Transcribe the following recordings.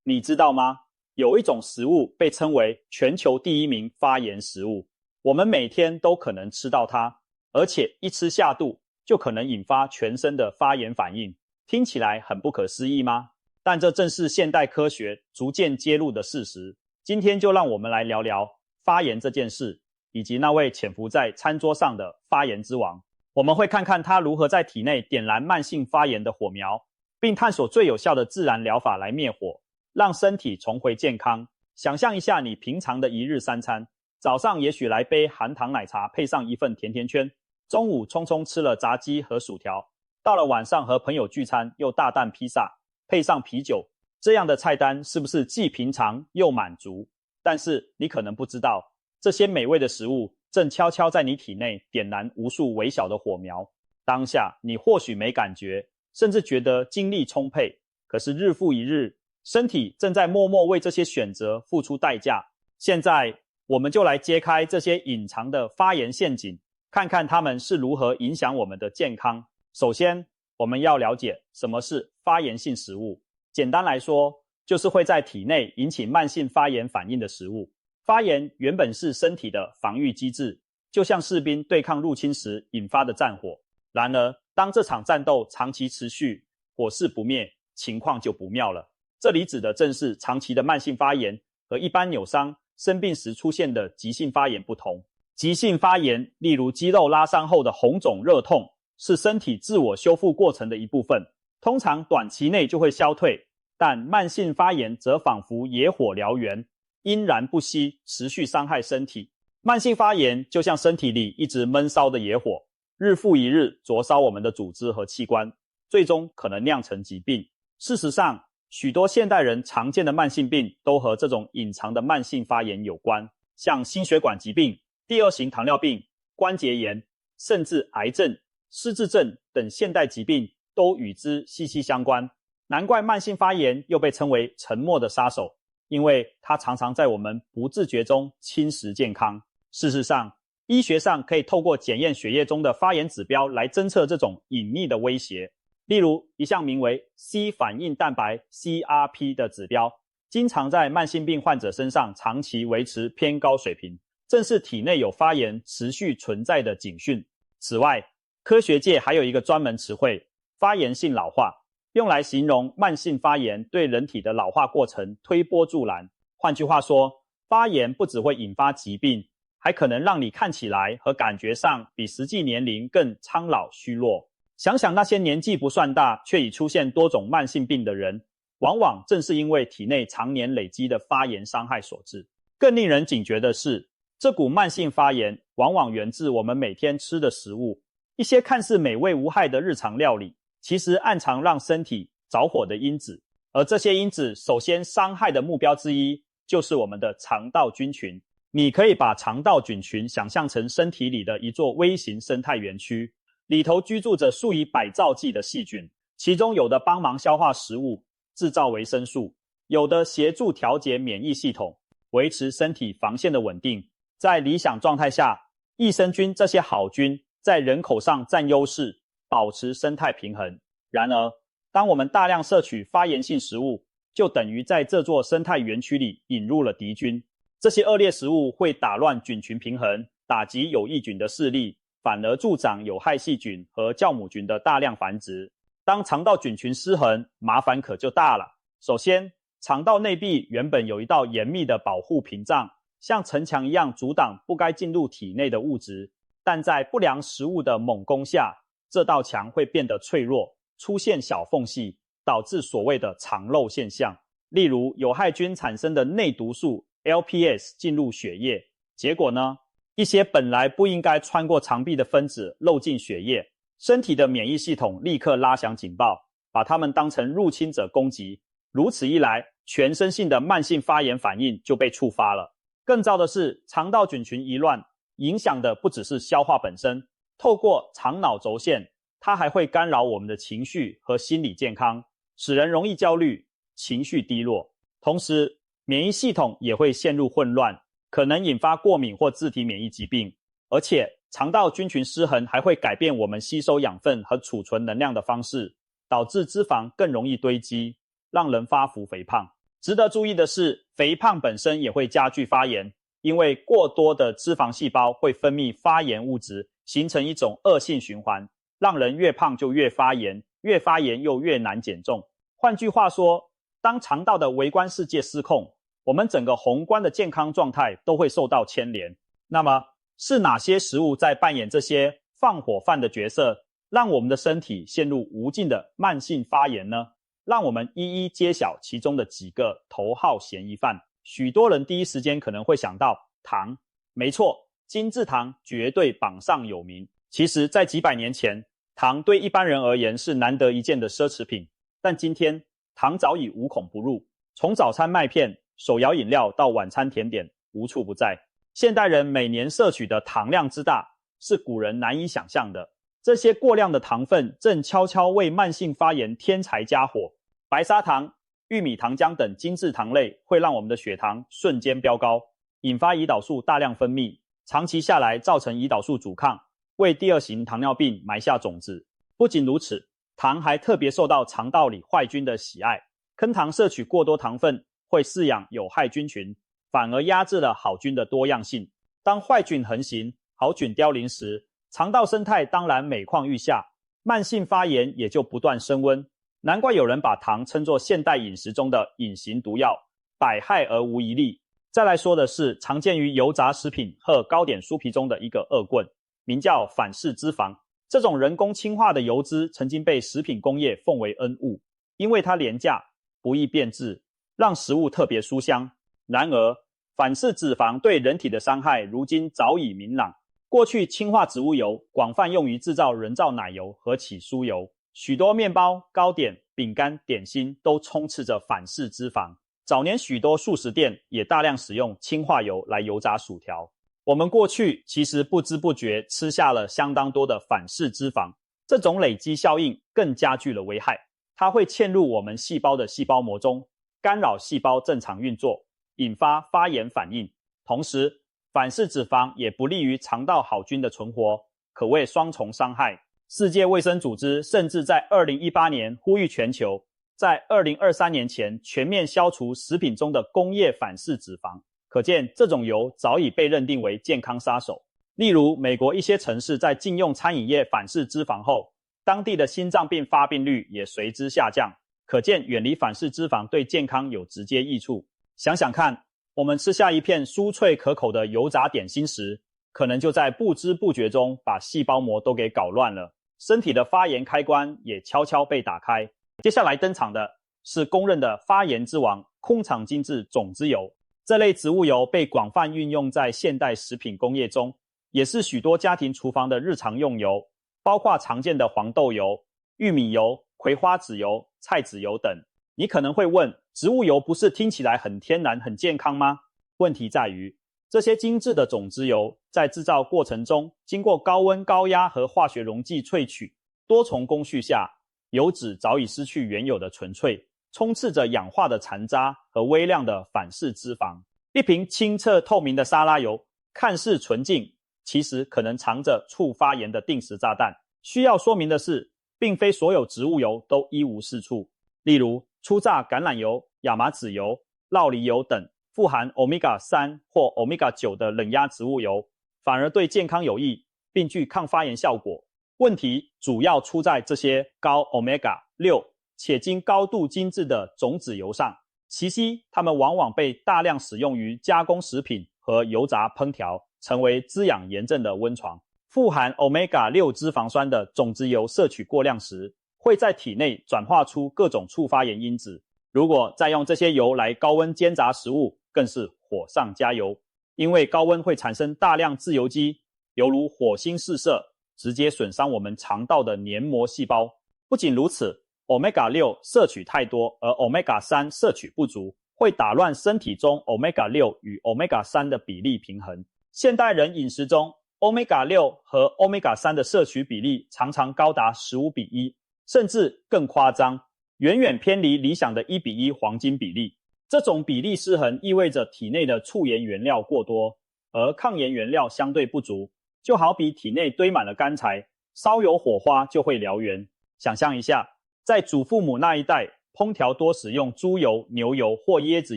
你知道吗？有一种食物被称为全球第一名发炎食物，我们每天都可能吃到它，而且一吃下肚就可能引发全身的发炎反应。听起来很不可思议吗？但这正是现代科学逐渐揭露的事实。今天就让我们来聊聊发炎这件事，以及那位潜伏在餐桌上的发炎之王。我们会看看他如何在体内点燃慢性发炎的火苗，并探索最有效的自然疗法来灭火，让身体重回健康。想象一下你平常的一日三餐，早上也许来杯含糖奶茶配上一份甜甜圈，中午匆匆吃了炸鸡和薯条，到了晚上和朋友聚餐又大啖披萨配上啤酒，这样的菜单是不是既平常又满足？但是你可能不知道，这些美味的食物正悄悄在你体内点燃无数微小的火苗。当下你或许没感觉，甚至觉得精力充沛，可是日复一日，身体正在默默为这些选择付出代价。现在我们就来揭开这些隐藏的发炎陷阱，看看它们是如何影响我们的健康。首先，我们要了解什么是发炎性食物。简单来说，就是会在体内引起慢性发炎反应的食物。发炎原本是身体的防御机制，就像士兵对抗入侵时引发的战火。然而，当这场战斗长期持续，火势不灭，情况就不妙了。这里指的正是长期的慢性发炎和一般扭伤、生病时出现的急性发炎不同。急性发炎，例如肌肉拉伤后的红肿热痛，是身体自我修复过程的一部分，通常短期内就会消退。但慢性发炎则仿佛野火燎原，因燃不息，持续伤害身体。慢性发炎就像身体里一直闷烧的野火，日复一日灼烧我们的组织和器官，最终可能酿成疾病。事实上，许多现代人常见的慢性病都和这种隐藏的慢性发炎有关，像心血管疾病、第二型糖尿病、关节炎，甚至癌症、失智症等现代疾病都与之息息相关。难怪慢性发炎又被称为沉默的杀手，因为它常常在我们不自觉中侵蚀健康。事实上，医学上可以透过检验血液中的发炎指标来侦测这种隐秘的威胁。例如，一项名为 C 反应蛋白 CRP 的指标，经常在慢性病患者身上长期维持偏高水平，正是体内有发炎持续存在的警讯。此外，科学界还有一个专门词汇——发炎性老化，用来形容慢性发炎对人体的老化过程推波助澜。换句话说，发炎不只会引发疾病，还可能让你看起来和感觉上比实际年龄更苍老虚弱。想想那些年纪不算大却已出现多种慢性病的人，往往正是因为体内常年累积的发炎伤害所致。更令人警觉的是，这股慢性发炎往往源自我们每天吃的食物。一些看似美味无害的日常料理，其实暗藏让身体着火的因子，而这些因子首先伤害的目标之一就是我们的肠道菌群。你可以把肠道菌群想象成身体里的一座微型生态园区，里头居住着数以百兆计的细菌，其中有的帮忙消化食物，制造维生素，有的协助调节免疫系统，维持身体防线的稳定。在理想状态下，益生菌这些好菌在人口上占优势，保持生态平衡。然而，当我们大量摄取发炎性食物，就等于在这座生态园区里引入了敌军。这些恶劣食物会打乱菌群平衡，打击有益菌的势力，反而助长有害细菌和酵母菌的大量繁殖。当肠道菌群失衡，麻烦可就大了。首先，肠道内壁原本有一道严密的保护屏障，像城墙一样阻挡不该进入体内的物质，但在不良食物的猛攻下，这道墙会变得脆弱，出现小缝隙，导致所谓的肠漏现象。例如，有害菌产生的内毒素 LPS 进入血液，结果呢，一些本来不应该穿过肠壁的分子漏进血液，身体的免疫系统立刻拉响警报，把它们当成入侵者攻击。如此一来，全身性的慢性发炎反应就被触发了。更糟的是，肠道菌群一乱，影响的不只是消化本身，透过肠脑轴线，它还会干扰我们的情绪和心理健康，使人容易焦虑、情绪低落。同时，免疫系统也会陷入混乱，可能引发过敏或自体免疫疾病。而且，肠道菌群失衡还会改变我们吸收养分和储存能量的方式，导致脂肪更容易堆积，让人发福肥胖。值得注意的是，肥胖本身也会加剧发炎，因为过多的脂肪细胞会分泌发炎物质，形成一种恶性循环，让人越胖就越发炎，越发炎又越难减重。换句话说，当肠道的微观世界失控，我们整个宏观的健康状态都会受到牵连。那么，是哪些食物在扮演这些放火犯的角色，让我们的身体陷入无尽的慢性发炎呢？让我们一一揭晓其中的几个头号嫌疑犯。许多人第一时间可能会想到糖，没错，精制糖绝对榜上有名。其实在几百年前，糖对一般人而言是难得一见的奢侈品，但今天糖早已无孔不入，从早餐麦片、手摇饮料到晚餐甜点，无处不在。现代人每年摄取的糖量之大，是古人难以想象的。这些过量的糖分正悄悄为慢性发炎添柴加火。白砂糖、玉米糖浆等精制糖类会让我们的血糖瞬间飙高，引发胰岛素大量分泌，长期下来造成胰岛素阻抗，为第二型糖尿病埋下种子。不仅如此，糖还特别受到肠道里坏菌的喜爱。坑糖摄取过多糖分会饲养有害菌群，反而压制了好菌的多样性。当坏菌横行，好菌凋零时，肠道生态当然每况愈下，慢性发炎也就不断升温。难怪有人把糖称作现代饮食中的隐形毒药，百害而无一利。再来说的是常见于油炸食品和糕点酥皮中的一个恶棍，名叫反式脂肪。这种人工氢化的油脂曾经被食品工业奉为恩物，因为它廉价，不易变质，让食物特别酥香。然而，反式脂肪对人体的伤害如今早已明朗。过去氢化植物油广泛用于制造人造奶油和起酥油，许多面包、糕点、饼干、点心都充斥着反式脂肪。早年许多素食店也大量使用氢化油来油炸薯条。我们过去其实不知不觉吃下了相当多的反式脂肪，这种累积效应更加剧了危害。它会嵌入我们细胞的细胞膜中，干扰细胞正常运作，引发发炎反应。同时，反式脂肪也不利于肠道好菌的存活，可谓双重伤害。世界卫生组织甚至在2018年呼吁全球在2023年前全面消除食品中的工业反式脂肪，可见这种油早已被认定为健康杀手。例如，美国一些城市在禁用餐饮业反式脂肪后，当地的心脏病发病率也随之下降，可见远离反式脂肪对健康有直接益处。想想看，我们吃下一片酥脆可口的油炸点心时，可能就在不知不觉中把细胞膜都给搞乱了，身体的发炎开关也悄悄被打开。接下来登场的是公认的发炎之王空肠精制种子油。这类植物油被广泛运用在现代食品工业中，也是许多家庭厨房的日常用油，包括常见的黄豆油、玉米油、葵花籽油、菜籽油等。你可能会问，植物油不是听起来很天然很健康吗？问题在于，这些精致的种子油在制造过程中经过高温高压和化学溶剂萃取，多重工序下，油脂早已失去原有的纯粹，充斥着氧化的残渣和微量的反式脂肪。一瓶清澈透明的沙拉油看似纯净，其实可能藏着促发炎的定时炸弹。需要说明的是，并非所有植物油都一无是处。例如，初榨橄榄油、亚麻籽油、酪梨油等富含 Omega-3 或 Omega-9 的冷压植物油，反而对健康有益，并具抗发炎效果。问题主要出在这些高 Omega-6 且经高度精制的种子油上。其稀，它们往往被大量使用于加工食品和油炸烹调，成为滋养炎症的温床。富含 Omega-6 脂肪酸的种子油摄取过量时，会在体内转化出各种促发炎因子。如果再用这些油来高温煎炸食物，更是火上加油。因为高温会产生大量自由基，犹如火星试射，直接损伤我们肠道的黏膜细胞。不仅如此， Omega-6 摄取太多，而 Omega-3 摄取不足，会打乱身体中 Omega-6 与 Omega-3 的比例平衡。现代人饮食中 Omega-6 和 Omega-3 的摄取比例常常高达15:1，甚至更夸张，远远偏离理想的1:1黄金比例。这种比例失衡意味着体内的促炎原料过多，而抗炎原料相对不足，就好比体内堆满了干柴，稍有火花就会燎原。想象一下，在祖父母那一代，烹调多使用猪油、牛油或椰子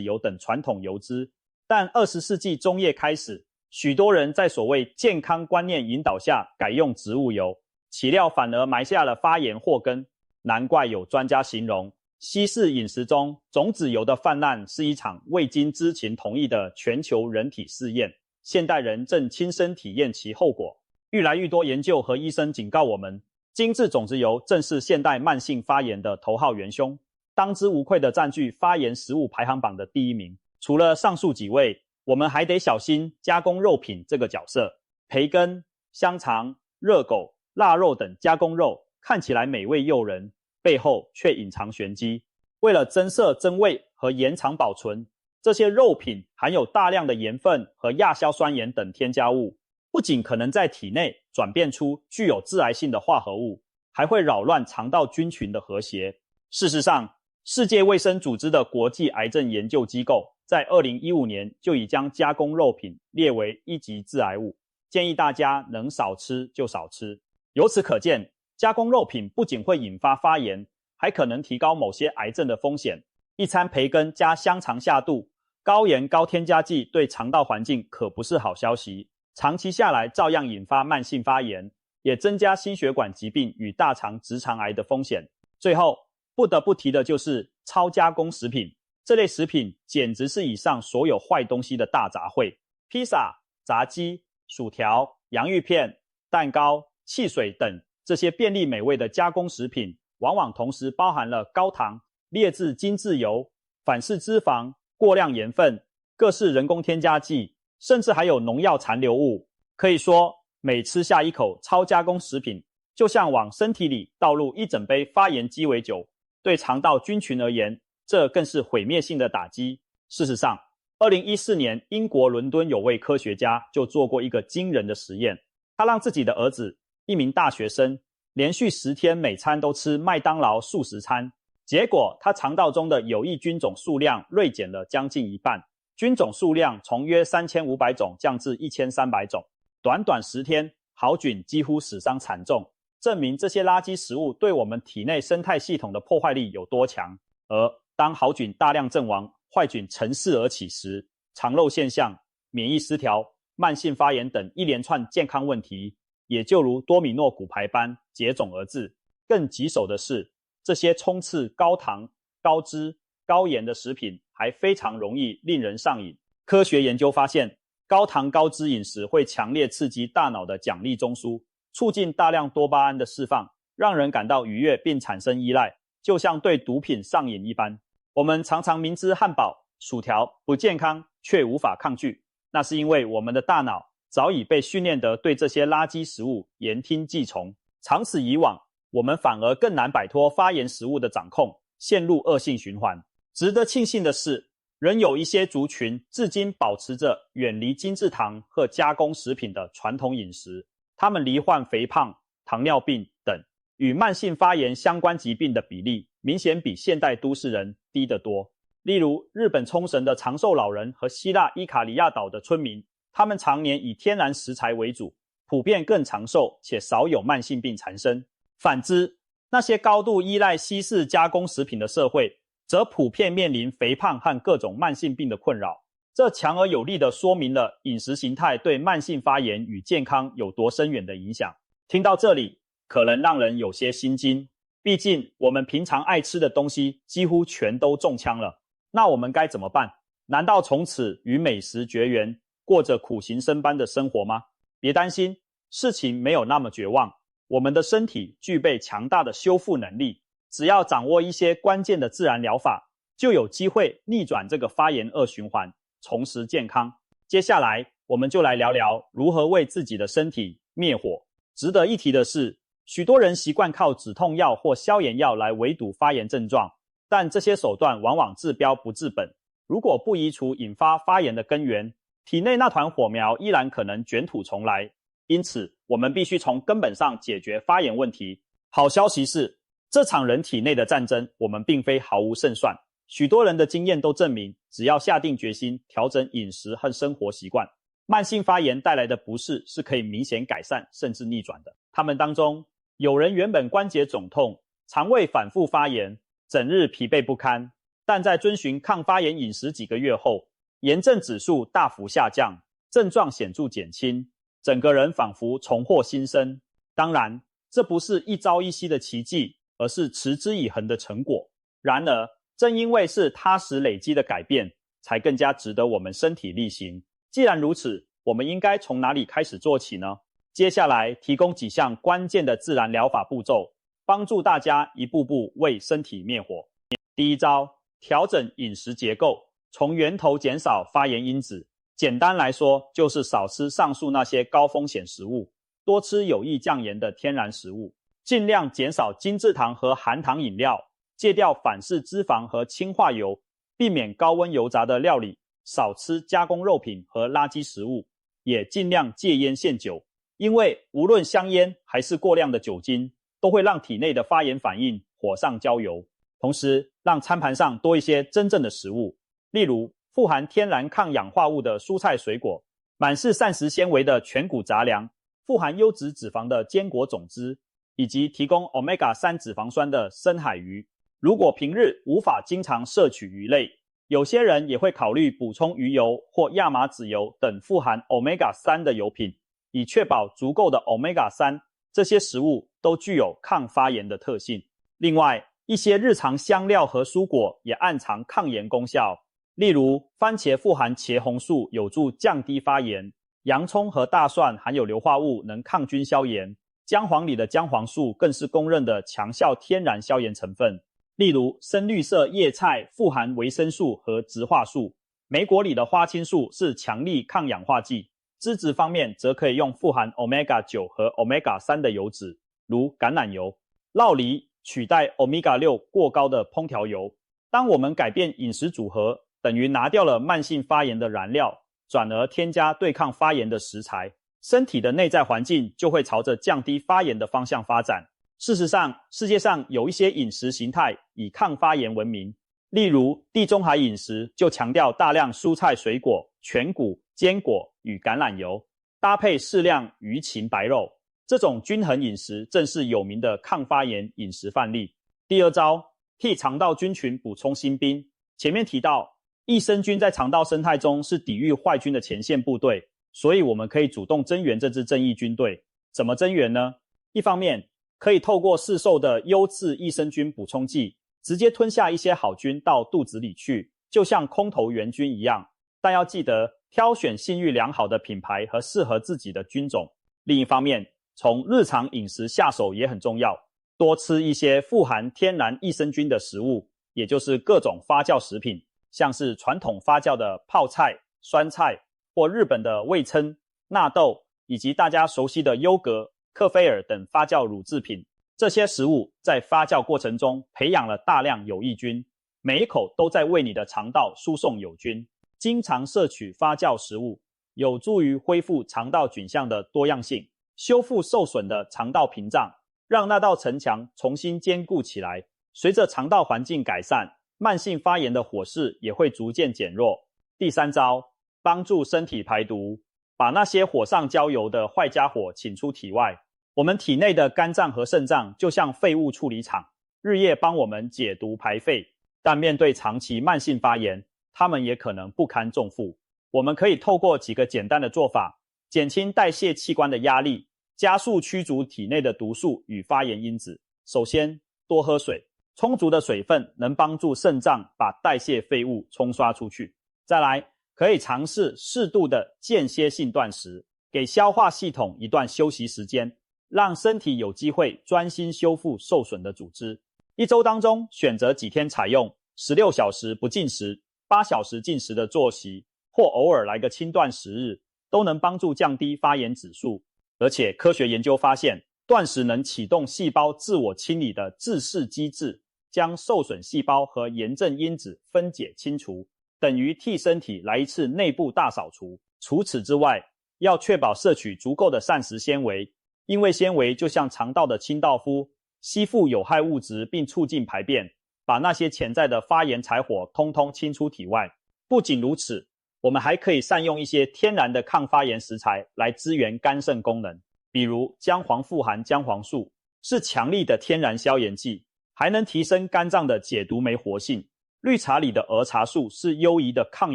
油等传统油脂，但20世纪中叶开始，许多人在所谓健康观念引导下改用植物油，岂料反而埋下了发炎祸根。难怪有专家形容，西式饮食中种子油的泛滥是一场未经知情同意的全球人体试验，现代人正亲身体验其后果。愈来愈多研究和医生警告我们，精致种子油正是现代慢性发炎的头号元凶，当之无愧地占据发炎食物排行榜的第一名。除了上述几位，我们还得小心加工肉品这个角色。培根、香肠、热狗、腊肉等加工肉看起来美味诱人，背后却隐藏玄机。为了增色增味和延长保存，这些肉品含有大量的盐分和亚硝酸盐等添加物，不仅可能在体内转变出具有致癌性的化合物，还会扰乱肠道菌群的和谐。事实上，世界卫生组织的国际癌症研究机构在2015年就已将加工肉品列为1级致癌物，建议大家能少吃就少吃。由此可见，加工肉品不仅会引发发炎，还可能提高某些癌症的风险。一餐培根加香肠下肚，高盐高添加剂对肠道环境可不是好消息，长期下来照样引发慢性发炎，也增加心血管疾病与大肠直肠癌的风险。最后不得不提的就是超加工食品，这类食品简直是以上所有坏东西的大杂烩。披萨、炸鸡、薯条、洋芋片、蛋糕、汽水等这些便利美味的加工食品，往往同时包含了高糖、劣质精制油、反式脂肪、过量盐分、各式人工添加剂，甚至还有农药残留物。可以说，每吃下一口超加工食品，就像往身体里倒入一整杯发炎鸡尾酒，对肠道菌群而言，这更是毁灭性的打击。事实上，2014年英国伦敦有位科学家就做过一个惊人的实验，他让自己的儿子，一名大学生，连续10天每餐都吃麦当劳素食餐，结果他肠道中的有益菌种数量锐减了将近一半，菌种数量从约3500种降至1300种。短短10天，好菌几乎死伤惨重，证明这些垃圾食物对我们体内生态系统的破坏力有多强。而当好菌大量阵亡，坏菌乘势而起时，肠漏现象、免疫失调、慢性发炎等一连串健康问题，也就如多米诺骨牌般接踵而至。更棘手的是，这些充斥高糖、高脂、高盐的食品还非常容易令人上瘾。科学研究发现，高糖高脂饮食会强烈刺激大脑的奖励中枢，促进大量多巴胺的释放，让人感到愉悦并产生依赖，就像对毒品上瘾一般。我们常常明知汉堡、薯条不健康，却无法抗拒，那是因为我们的大脑早已被训练得对这些垃圾食物言听计从。长此以往，我们反而更难摆脱发炎食物的掌控，陷入恶性循环。值得庆幸的是，仍有一些族群至今保持着远离精制糖和加工食品的传统饮食，他们罹患肥胖、糖尿病等与慢性发炎相关疾病的比例明显比现代都市人低得多。例如，日本冲绳的长寿老人和希腊伊卡里亚岛的村民，他们常年以天然食材为主，普遍更长寿且少有慢性病缠身。反之，那些高度依赖西式加工食品的社会，则普遍面临肥胖和各种慢性病的困扰。这强而有力地说明了饮食形态对慢性发炎与健康有多深远的影响。听到这里，可能让人有些心惊，毕竟我们平常爱吃的东西几乎全都中枪了。那我们该怎么办？难道从此与美食绝缘，过着苦行僧般的生活吗？别担心，事情没有那么绝望。我们的身体具备强大的修复能力，只要掌握一些关键的自然疗法，就有机会逆转这个发炎恶循环，重拾健康。接下来，我们就来聊聊如何为自己的身体灭火。值得一提的是，许多人习惯靠止痛药或消炎药来围堵发炎症状，但这些手段往往治标不治本。如果不移除引发发炎的根源，体内那团火苗依然可能卷土重来。因此，我们必须从根本上解决发炎问题。好消息是，这场人体内的战争，我们并非毫无胜算。许多人的经验都证明，只要下定决心调整饮食和生活习惯，慢性发炎带来的不适是可以明显改善甚至逆转的。他们当中，有人原本关节肿痛、肠胃反复发炎，整日疲惫不堪，但在遵循抗发炎饮食几个月后，炎症指数大幅下降，症状显著减轻，整个人仿佛重获新生。当然，这不是一朝一夕的奇迹，而是持之以恒的成果。然而，正因为是踏实累积的改变，才更加值得我们身体力行。既然如此，我们应该从哪里开始做起呢？接下来提供几项关键的自然疗法步骤，帮助大家一步步为身体灭火。第一招，调整饮食结构，从源头减少发炎因子。简单来说，就是少吃上述那些高风险食物，多吃有益降炎的天然食物，尽量减少精制糖和含糖饮料，戒掉反式脂肪和氢化油，避免高温油炸的料理，少吃加工肉品和垃圾食物，也尽量戒烟限酒。因为无论香烟还是过量的酒精，都会让体内的发炎反应火上浇油。同时，让餐盘上多一些真正的食物，例如富含天然抗氧化物的蔬菜水果，满是膳食纤维的全谷杂粮，富含优质脂肪的坚果种子，以及提供 Omega-3 脂肪酸的深海鱼。如果平日无法经常摄取鱼类，有些人也会考虑补充鱼油或亚麻籽油等富含 Omega-3 的油品，以确保足够的 Omega-3。这些食物都具有抗发炎的特性。另外，一些日常香料和蔬果也暗藏抗炎功效，例如番茄富含茄红素，有助降低发炎；洋葱和大蒜含有硫化物，能抗菌消炎；姜黄里的姜黄素更是公认的强效天然消炎成分。例如，深绿色叶菜富含维生素和植化素，莓果里的花青素是强力抗氧化剂。脂质方面则可以用富含 Omega-9 和 Omega-3 的油脂，如橄榄油。酪梨取代 Omega-6 过高的烹调油。当我们改变饮食组合，等于拿掉了慢性发炎的燃料，转而添加对抗发炎的食材，身体的内在环境就会朝着降低发炎的方向发展。事实上，世界上有一些饮食形态以抗发炎闻名，例如地中海饮食就强调大量蔬菜水果、全谷、坚果与橄榄油，搭配适量鱼禽白肉。这种均衡饮食正是有名的抗发炎饮食范例。第二招，替肠道菌群补充新兵。前面提到，益生菌在肠道生态中是抵御坏菌的前线部队，所以我们可以主动增援这支正义军队。怎么增援呢？一方面，可以透过市售的优质益生菌补充剂，直接吞下一些好菌到肚子里去，就像空投援军一样。但要记得挑选信誉良好的品牌和适合自己的菌种。另一方面，从日常饮食下手也很重要，多吃一些富含天然益生菌的食物，也就是各种发酵食品，像是传统发酵的泡菜、酸菜，或日本的味噌、纳豆，以及大家熟悉的优格、克菲尔等发酵乳制品。这些食物在发酵过程中培养了大量有益菌，每一口都在为你的肠道输送有菌。经常摄取发酵食物，有助于恢复肠道菌相的多样性，修复受损的肠道屏障，让那道城墙重新坚固起来。随着肠道环境改善，慢性发炎的火势也会逐渐减弱。第三招，帮助身体排毒，把那些火上浇油的坏家伙请出体外。我们体内的肝脏和肾脏就像废物处理厂，日夜帮我们解毒排废，但面对长期慢性发炎，它们也可能不堪重负。我们可以透过几个简单的做法，减轻代谢器官的压力，加速驱逐体内的毒素与发炎因子。首先，多喝水，充足的水分能帮助肾脏把代谢废物冲刷出去。再来，可以尝试适度的间歇性断食，给消化系统一段休息时间，让身体有机会专心修复受损的组织。一周当中选择几天采用16小时不进食、8小时进食的作息，或偶尔来个轻断食日，都能帮助降低发炎指数。而且科学研究发现，断食能启动细胞自我清理的自噬机制，将受损细胞和炎症因子分解清除，等于替身体来一次内部大扫除。除此之外，要确保摄取足够的膳食纤维，因为纤维就像肠道的清道夫，吸附有害物质并促进排便，把那些潜在的发炎柴火通通清出体外。不仅如此，我们还可以善用一些天然的抗发炎食材来支援肝肾功能，比如姜黄富含姜黄素，是强力的天然消炎剂，还能提升肝脏的解毒酶活性。绿茶里的儿茶素是优宜的抗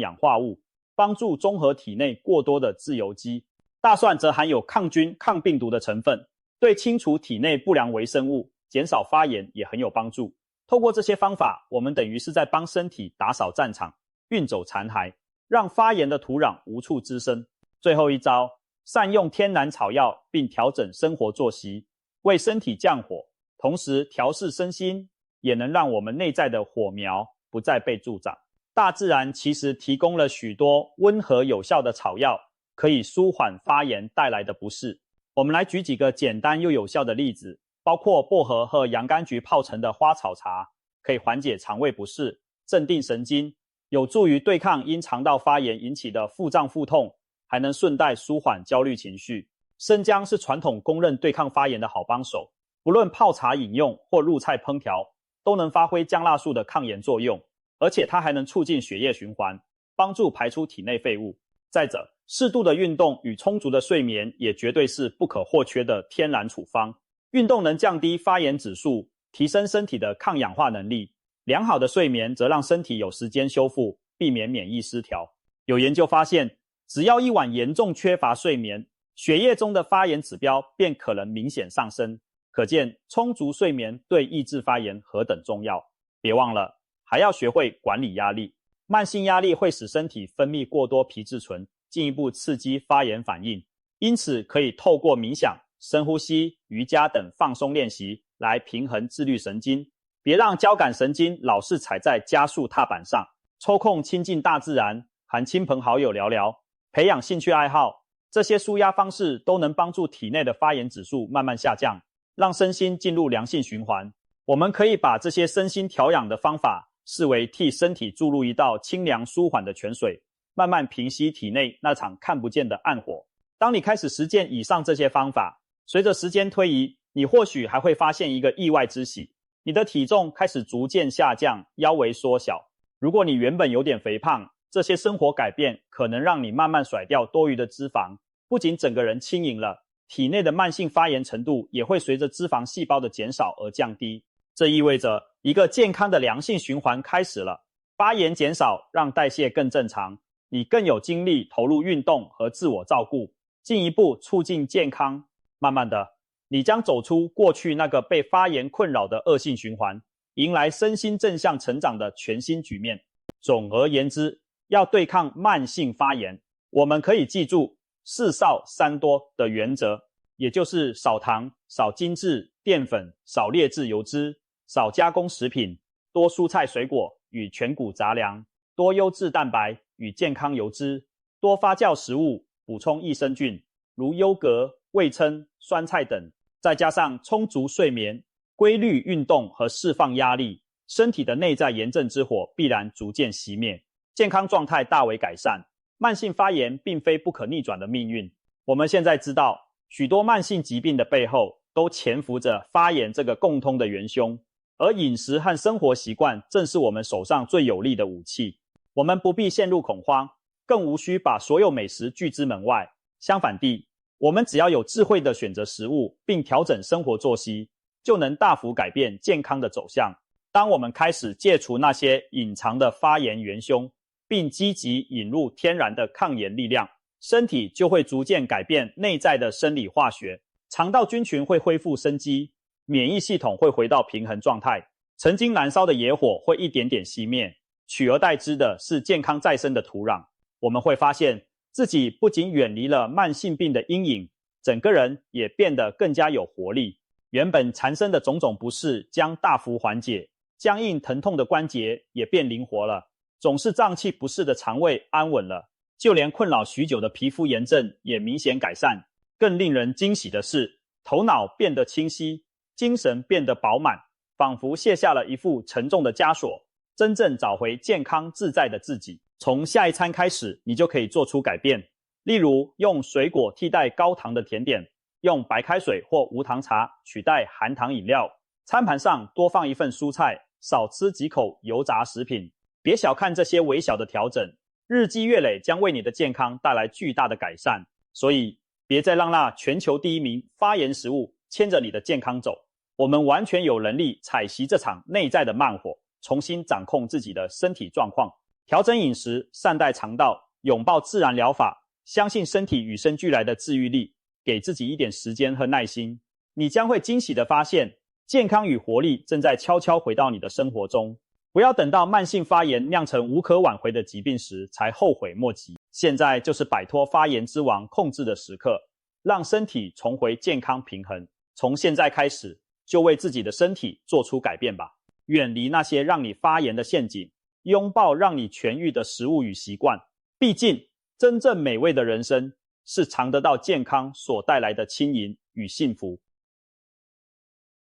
氧化物，帮助中和体内过多的自由基。大蒜则含有抗菌、抗病毒的成分，对清除体内不良微生物、减少发炎也很有帮助。透过这些方法，我们等于是在帮身体打扫战场，运走残骸，让发炎的土壤无处滋生。最后一招，善用天然草药，并调整生活作息，为身体降火，同时调适身心，也能让我们内在的火苗不再被助长。大自然其实提供了许多温和有效的草药，可以舒缓发炎带来的不适。我们来举几个简单又有效的例子，包括薄荷和洋甘菊泡成的花草茶，可以缓解肠胃不适，镇定神经，有助于对抗因肠道发炎引起的腹胀腹痛，还能顺带舒缓焦虑情绪。生姜是传统公认对抗发炎的好帮手，不论泡茶饮用或入菜烹调，都能发挥姜辣素的抗炎作用，而且它还能促进血液循环，帮助排出体内废物。再者，适度的运动与充足的睡眠也绝对是不可或缺的天然处方。运动能降低发炎指数，提升身体的抗氧化能力。良好的睡眠则让身体有时间修复，避免免疫失调。有研究发现，只要一晚严重缺乏睡眠，血液中的发炎指标便可能明显上升。可见充足睡眠对抑制发炎何等重要。别忘了，还要学会管理压力。慢性压力会使身体分泌过多皮质醇，进一步刺激发炎反应。因此可以透过冥想、深呼吸、瑜伽等放松练习来平衡自律神经，别让交感神经老是踩在加速踏板上。抽空亲近大自然，和亲朋好友聊聊，培养兴趣爱好，这些抒压方式都能帮助体内的发炎指数慢慢下降，让身心进入良性循环。我们可以把这些身心调养的方法视为替身体注入一道清凉舒缓的泉水，慢慢平息体内那场看不见的暗火。当你开始实践以上这些方法，随着时间推移，你或许还会发现一个意外之喜，你的体重开始逐渐下降，腰围缩小。如果你原本有点肥胖，这些生活改变可能让你慢慢甩掉多余的脂肪，不仅整个人轻盈了，体内的慢性发炎程度也会随着脂肪细胞的减少而降低。这意味着一个健康的良性循环开始了，发炎减少，让代谢更正常，你更有精力投入运动和自我照顾，进一步促进健康。慢慢的，你将走出过去那个被发炎困扰的恶性循环，迎来身心正向成长的全新局面。总而言之，要对抗慢性发炎，我们可以记住4少3多的原则，也就是少糖、少精致淀粉、少劣质油脂、少加工食品、多蔬菜水果与全谷杂粮、多优质蛋白与健康油脂、多发酵食物补充益生菌，如优格、味噌、酸菜等，再加上充足睡眠、规律运动和释放压力，身体的内在炎症之火必然逐渐熄灭，健康状态大为改善。慢性发炎并非不可逆转的命运，我们现在知道，许多慢性疾病的背后都潜伏着发炎这个共通的元凶，而饮食和生活习惯正是我们手上最有力的武器。我们不必陷入恐慌，更无需把所有美食拒之门外。相反地，我们只要有智慧地选择食物，并调整生活作息，就能大幅改变健康的走向。当我们开始戒除那些隐藏的发炎元凶，并积极引入天然的抗炎力量，身体就会逐渐改变内在的生理化学，肠道菌群会恢复生机，免疫系统会回到平衡状态，曾经燃烧的野火会一点点熄灭，取而代之的是健康再生的土壤。我们会发现自己不仅远离了慢性病的阴影，整个人也变得更加有活力。原本缠身的种种不适将大幅缓解，僵硬疼痛的关节也变灵活了，总是胀气不适的肠胃安稳了，就连困扰许久的皮肤炎症也明显改善。更令人惊喜的是，头脑变得清晰，精神变得饱满，仿佛卸下了一副沉重的枷锁，真正找回健康自在的自己。从下一餐开始，你就可以做出改变，例如用水果替代高糖的甜点，用白开水或无糖茶取代含糖饮料，餐盘上多放一份蔬菜，少吃几口油炸食品。别小看这些微小的调整，日积月累将为你的健康带来巨大的改善。所以别再让那全球第一名发炎食物牵着你的健康走，我们完全有能力采熄这场内在的慢火，重新掌控自己的身体状况，调整饮食，善待肠道，拥抱自然疗法，相信身体与生俱来的治愈力，给自己一点时间和耐心，你将会惊喜地发现，健康与活力正在悄悄回到你的生活中。不要等到慢性发炎酿成无可挽回的疾病时才后悔莫及，现在就是摆脱发炎之王控制的时刻，让身体重回健康平衡。从现在开始，就为自己的身体做出改变吧，远离那些让你发炎的陷阱，拥抱让你痊愈的食物与习惯。毕竟，真正美味的人生是尝得到健康所带来的轻盈与幸福。